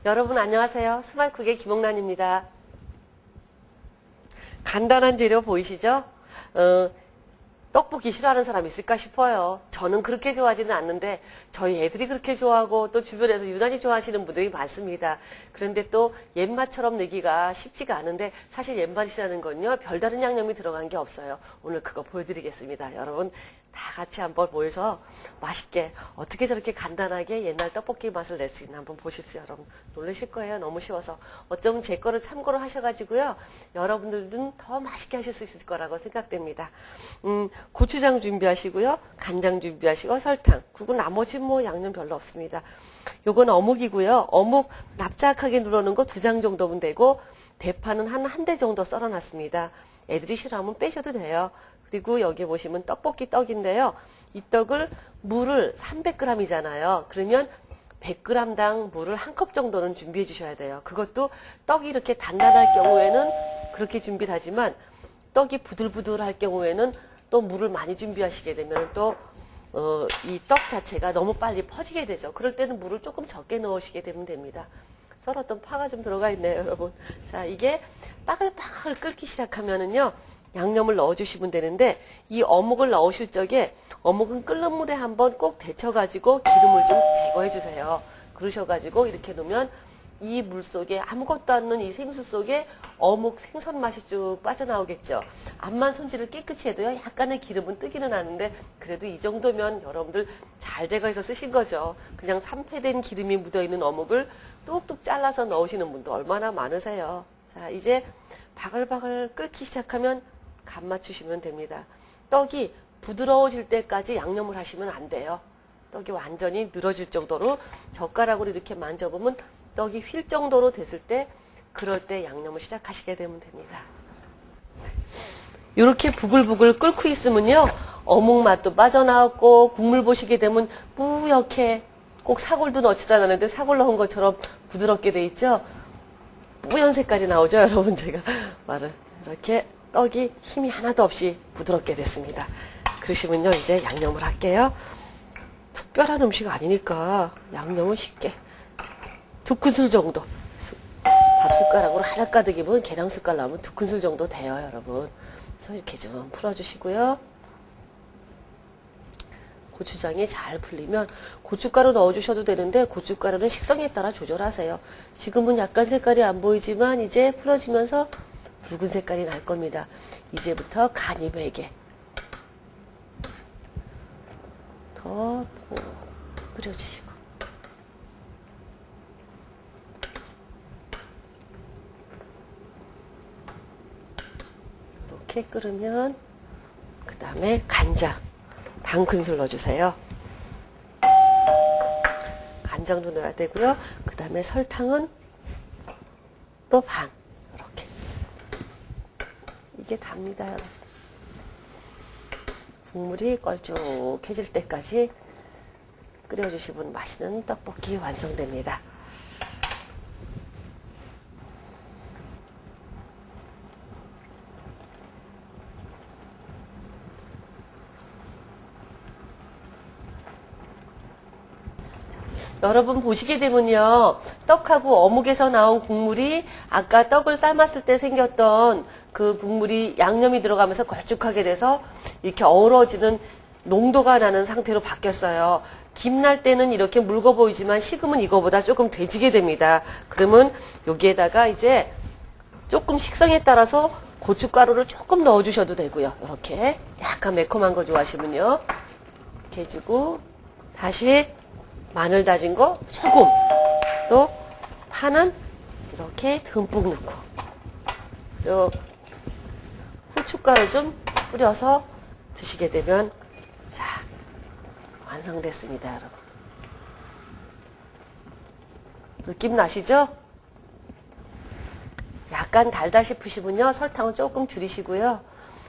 여러분 안녕하세요. 스마일쿡의 김옥란입니다. 간단한 재료 보이시죠? 떡볶이 싫어하는 사람 있을까 싶어요. 저는 그렇게 좋아하지는 않는데 저희 애들이 그렇게 좋아하고 또 주변에서 유난히 좋아하시는 분들이 많습니다. 그런데 또 옛맛처럼 내기가 쉽지가 않은데 사실 옛맛이라는 건요. 별다른 양념이 들어간 게 없어요. 오늘 그거 보여드리겠습니다. 여러분 다 같이 한번 모여서 맛있게 어떻게 저렇게 간단하게 옛날 떡볶이 맛을 낼 수 있나 한번 보십시오. 여러분 놀라실 거예요. 너무 쉬워서. 어쩌면 제 거를 참고로 하셔가지고요. 여러분들은 더 맛있게 하실 수 있을 거라고 생각됩니다. 고추장 준비하시고요. 간장 준비하시고 설탕. 그리고 나머지 뭐 양념 별로 없습니다. 요건 어묵이고요. 어묵 납작하게 누르는 거 2장 정도면 되고 대파는 한 대 정도 썰어놨습니다. 애들이 싫어하면 빼셔도 돼요. 그리고 여기 보시면 떡볶이 떡인데요. 이 떡을 물을 300g이잖아요. 그러면 100g당 물을 1컵 정도는 준비해 주셔야 돼요. 그것도 떡이 이렇게 단단할 경우에는 그렇게 준비를 하지만 떡이 부들부들할 경우에는 또 물을 많이 준비하시게 되면 또 이 떡 자체가 너무 빨리 퍼지게 되죠. 그럴 때는 물을 조금 적게 넣으시게 되면 됩니다. 썰었던 파가 좀 들어가 있네요, 여러분. 자, 이게 빠글빠글 끓기 시작하면은요. 양념을 넣어주시면 되는데 이 어묵을 넣으실 적에 어묵은 끓는 물에 한번 꼭 데쳐가지고 기름을 좀 제거해 주세요. 그러셔가지고 이렇게 놓으면 이 물 속에 아무것도 않는 이 생수 속에 어묵 생선 맛이 쭉 빠져나오겠죠. 앞만 손질을 깨끗이 해도요. 약간의 기름은 뜨기는 하는데 그래도 이 정도면 여러분들 잘 제거해서 쓰신 거죠. 그냥 산패된 기름이 묻어있는 어묵을 뚝뚝 잘라서 넣으시는 분도 얼마나 많으세요. 자, 이제 바글바글 끓기 시작하면 간 맞추시면 됩니다. 떡이 부드러워질 때까지 양념을 하시면 안 돼요. 떡이 완전히 늘어질 정도로 젓가락으로 이렇게 만져보면 떡이 휠 정도로 됐을 때 그럴 때 양념을 시작하시게 되면 됩니다. 이렇게 부글부글 끓고 있으면요. 어묵 맛도 빠져나왔고 국물 보시게 되면 뿌옇게 꼭 사골도 넣지도 않았는데 사골 넣은 것처럼 부드럽게 돼 있죠. 뿌연 색깔이 나오죠. 여러분 제가 말을 이렇게 떡이 힘이 하나도 없이 부드럽게 됐습니다. 그러시면요. 이제 양념을 할게요. 특별한 음식 아니니까 양념은 쉽게 2큰술 정도 밥숟가락으로 하나 가득이면 계량숟갈 나오면 2큰술 정도 돼요. 여러분. 그래서 이렇게 좀 풀어주시고요. 고추장이 잘 풀리면 고춧가루 넣어주셔도 되는데 고춧가루는 식성에 따라 조절하세요. 지금은 약간 색깔이 안 보이지만 이제 풀어지면서 붉은 색깔이 날 겁니다. 이제부터 간이 배게 더 끓여주시고 이렇게 끓으면 그 다음에 간장 반 큰술 넣어주세요. 간장도 넣어야 되고요. 그 다음에 설탕은 또 반. 이렇게. 이게 답니다, 여러분. 국물이 걸쭉해질 때까지 끓여주시면 맛있는 떡볶이 완성됩니다. 여러분 보시게 되면요. 떡하고 어묵에서 나온 국물이 아까 떡을 삶았을 때 생겼던 그 국물이 양념이 들어가면서 걸쭉하게 돼서 이렇게 어우러지는 농도가 나는 상태로 바뀌었어요. 김 날 때는 이렇게 묽어 보이지만 식으면 이거보다 조금 돼지게 됩니다. 그러면 여기에다가 이제 조금 식성에 따라서 고춧가루를 조금 넣어주셔도 되고요. 이렇게 약간 매콤한 거 좋아하시면요. 이렇게 해주고 다시 마늘 다진 거 조금, 또 파는 이렇게 듬뿍 넣고, 또 후춧가루 좀 뿌려서 드시게 되면 자 완성됐습니다. 여러분 느낌 나시죠? 약간 달다 싶으시면요 설탕은 조금 줄이시고요.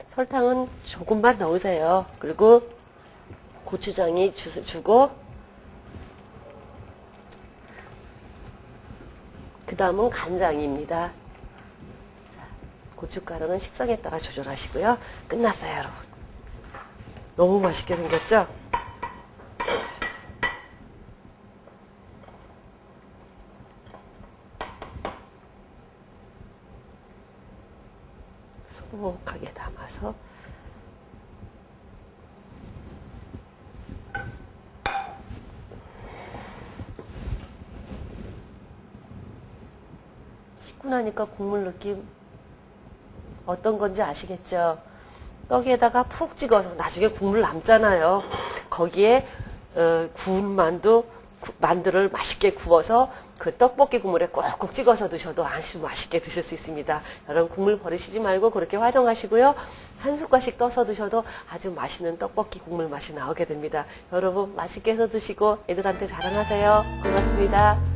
설탕은 조금만 넣으세요. 그리고 고추장이 주고 그 다음은 간장입니다. 자, 고춧가루는 식성에 따라 조절하시고요. 끝났어요, 여러분. 너무 맛있게 생겼죠? 소복하게 담아서 씻고 나니까 국물 느낌 어떤 건지 아시겠죠? 떡에다가 푹 찍어서 나중에 국물 남잖아요. 거기에 구운 만두를 맛있게 구워서 그 떡볶이 국물에 꼭꼭 찍어서 드셔도 아주 맛있게 드실 수 있습니다. 여러분 국물 버리시지 말고 그렇게 활용하시고요. 한 숟갈씩 떠서 드셔도 아주 맛있는 떡볶이 국물 맛이 나오게 됩니다. 여러분 맛있게 해서 드시고 애들한테 자랑하세요. 고맙습니다.